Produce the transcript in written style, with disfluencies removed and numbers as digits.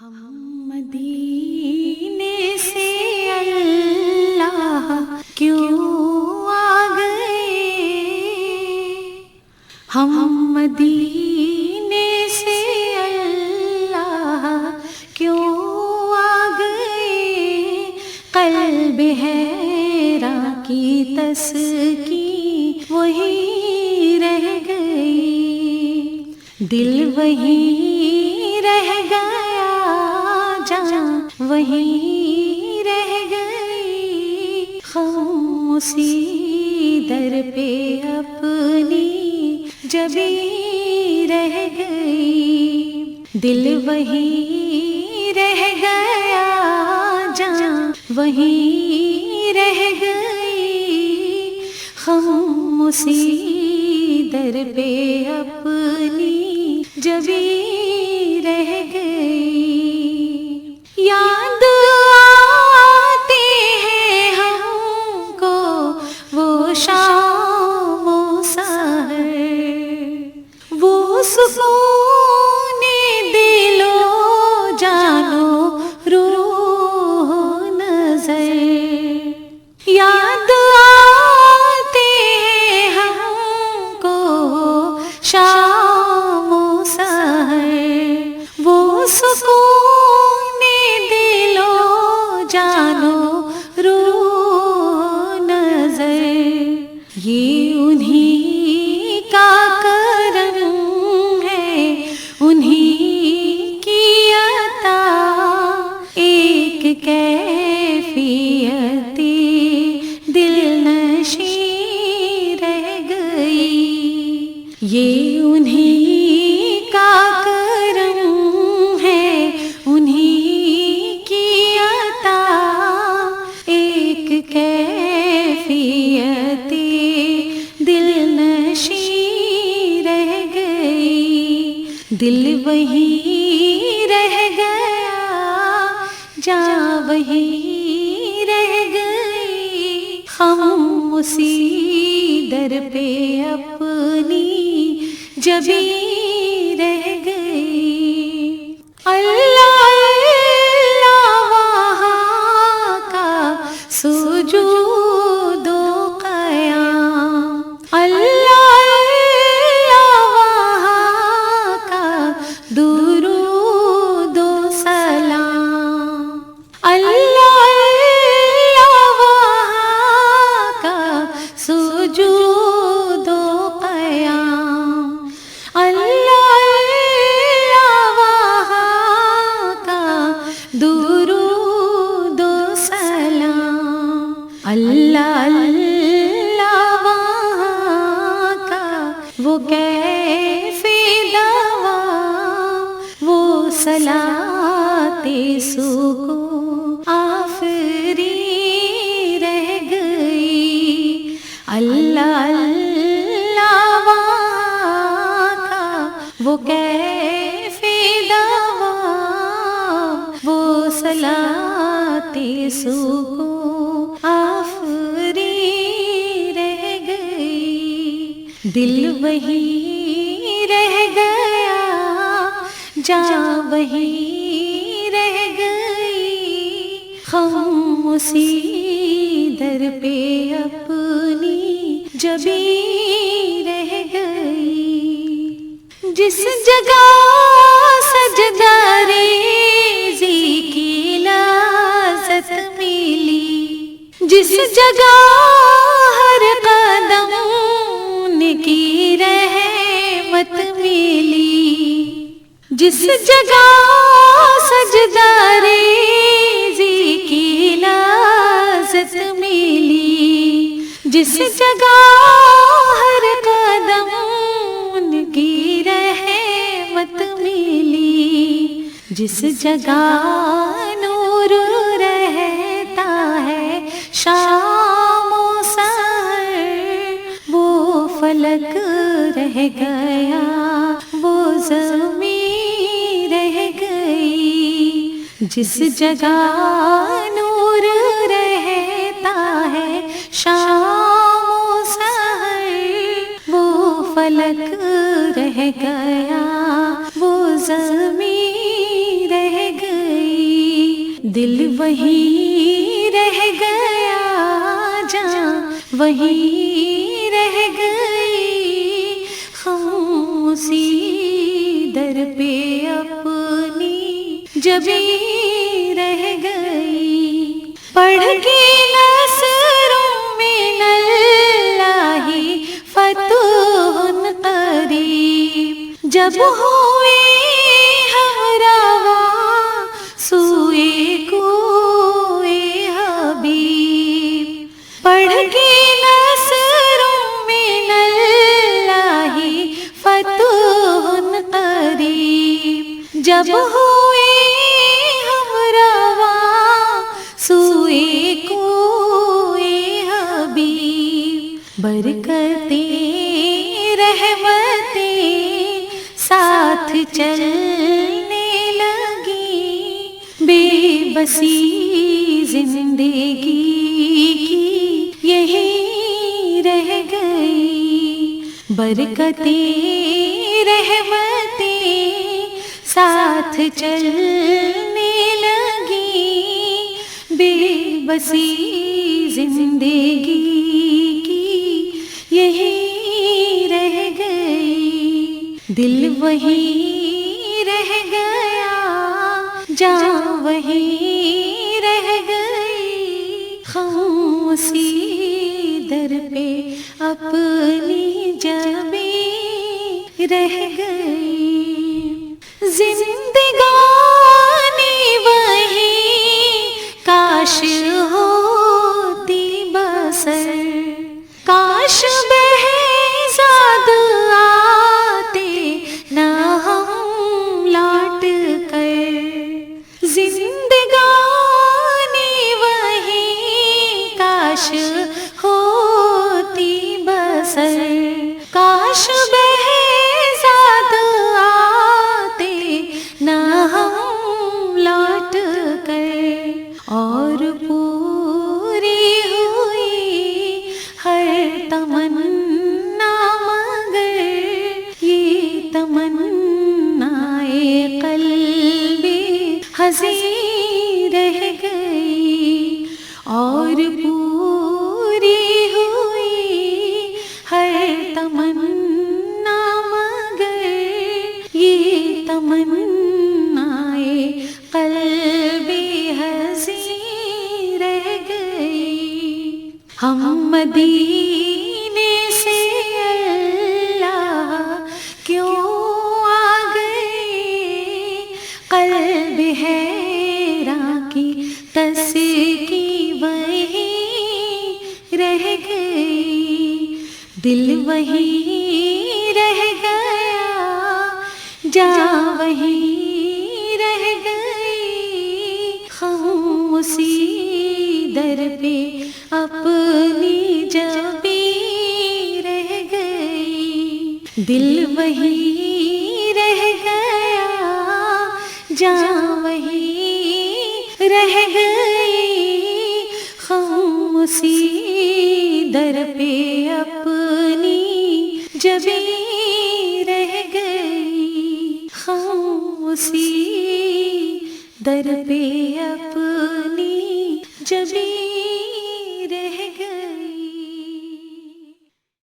ہم مدینے سے اللہ کیوں آ گئے، ہم مدینے سے اللہ کیوں آ گئے، قلب حیران کی تسکین وہی رہ گئی، دل وہی رہ گیا، جان وہی رہ گئی، خاموشی در پہ اپنی جبی رہ گئی، دل وہی رہ گیا، جان وہی رہ گئی، خاموشی در پہ اپنی جبی رہ گئی، یاد آتے ہیں ہم کو وہ شام و سحر، وہ سکون دل و جان و روح و نظر، یاد آتے ہیں ہم کو شام و سحر، وہ سکون دل و جان و روح نظر، یہ انہی کا کرم ہے، انہی کی عطا، ایک کیفیت دل نشیں رہ گئی، یہ انہی کا کرم ہے، انہی کی عطا، ایک کیفیت دل نشیں رہ گئی، دل وہی رہ گیا، جاں وہی رہ گئی، خاموشی در پہ اپنی جبی رہ گئی، اللہ اللہ وہاں کا سجود و قیام، اللہ اللہ وہاں کا درود و سلام، اللہ اللہ وہاں کا سجود و قیام، اللہ اللہ وہاں کا درود و سلام، اللہ اللہ وہاں کا وہ کیف دوا، وہ صلاۃ سکون آفری رہ گئی، اللہ اللہ وہاں کا وہ کیف دوا، وہ صلاۃ سکون آفری رہ گئی، دل وہی رہ گیا، جاں وہی رہ گئی، خاموشی در پہ اپنی جبی رہ گئی، جس جگہ سجدہ ریزی کی لذت ملی، جس جگہ ہر قدم کی رحمت ملی، جس جگہ سجدہ ریزی کی لذت ملی، جس جگہ ہر قدم کی رحمت ملی، جس جگہ نور رہتا ہے شام و سحر، وہ فلک رہ گیا، وہ زمین رہ گئی، جس جگہ نور رہتا ہے شام و سحر، وہ فلک رہ گیا، وہ زمین رہ گئی، دل وہیں رہ گیا جہاں وہیں رہ گئی، خاموشی در پہ اپنی جبیں رہ گئی، پڑھ کے نصروں من اللہ فتح قریب، جب ہوئے ہم رواں سوئے کوئے حبیب، پڑھ کے نصروں من اللہ فتح قریب، جب ہوئے ہم رواں سوئے کوئے حبیب، برکتیں رحمتیں ساتھ چلنے لگی، بے بسی زندگی کی یہی رہ گئی، برکتیں رحمتیں ساتھ چلنے لگی، بے بسی زندگی کی یہی رہ گئی، دل وہیں رہ گیا جہاں وہیں رہ گئی، خاموشی در پہ اپنی جبیں رہ گئی، زندگانی وہیں کاش ہوتی بسر، کاش بہزاد آتے نہ ہم لوٹ کر، زندگانی وہیں کاش ہوتی بسر، کاش بہزاد آتے نہ ہم لوٹ کر، اور پوری ہوئی ہر تمنا مگر یہ تمنائے قلبی حزین رہ گئی، اور پوری ہوئی ہر تمنا مگر یہ تمنائے قلبی حزین رہ گئی، ہم مدینے سے اللہ کیوں آ گئے، قلب حیراں کی تسکی وہیں رہ گئی، دل وہیں رہ گیا جہاں وہیں رہ گئی، خاموشی در پہ اپنی جبیں رہ گئی، دل وہیں رہ گیا جہاں وہیں رہ گئی، خاموشی در پہ اپنی جبیں رہ گئی، خاموشی در پہ اپنی جبیں